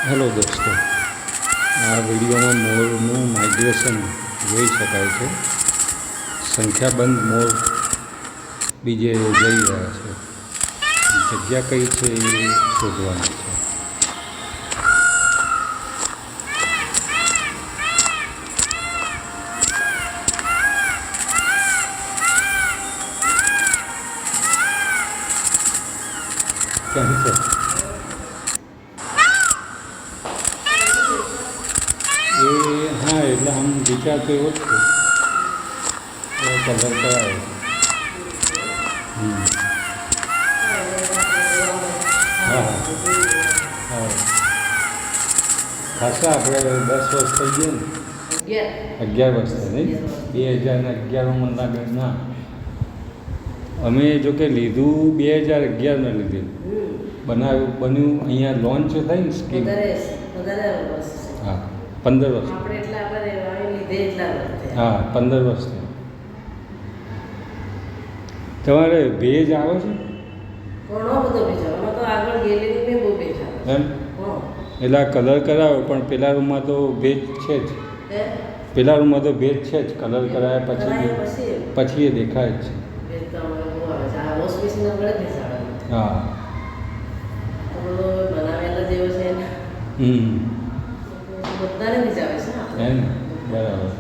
Hello દોસ્તો, આ વિડીયોમાં મોરનું માઇગ્રેશન જોઈ શકાય છે. સંખ્યાબંધ મોર બીજે જઈ રહ્યા છે. જગ્યા કઈ છે એ શોધવાની છે. કેમ છે? હા, એટલે આમ વિચાર તો એવો જ છે, કલર કરાવે. હા હા, ખાસા આપણે 10 વર્ષ થઈ ગયા ને, 11 વર્ષ થઈ નહીં, 2011 મને લાગે. ના, અમે જોકે લીધું 2011માં લીધેલું, બન્યું અહીંયા લોન્ચ થઈ ને સ્કીમ. હા, 15 વર્ષ. હા, 15 વર્ષ થયા. તમારે ભેજ આવે છે? ઘણો બધો ભેજ આવે. તો આગળ ગેલેરીમાં બહુ ભેજ આવે એમ. એટલે આ કલર કરાવ્યો, પણ પેલા રૂમમાં તો ભેજ છે જ. પેલા રૂમમાં તો ભેજ છે જ. કલર કરાવ્યા પછી એ દેખાય જ છે. હા, બનાવેલા જેવો છે. બધાને ભેજ આવે છે. બરાબર.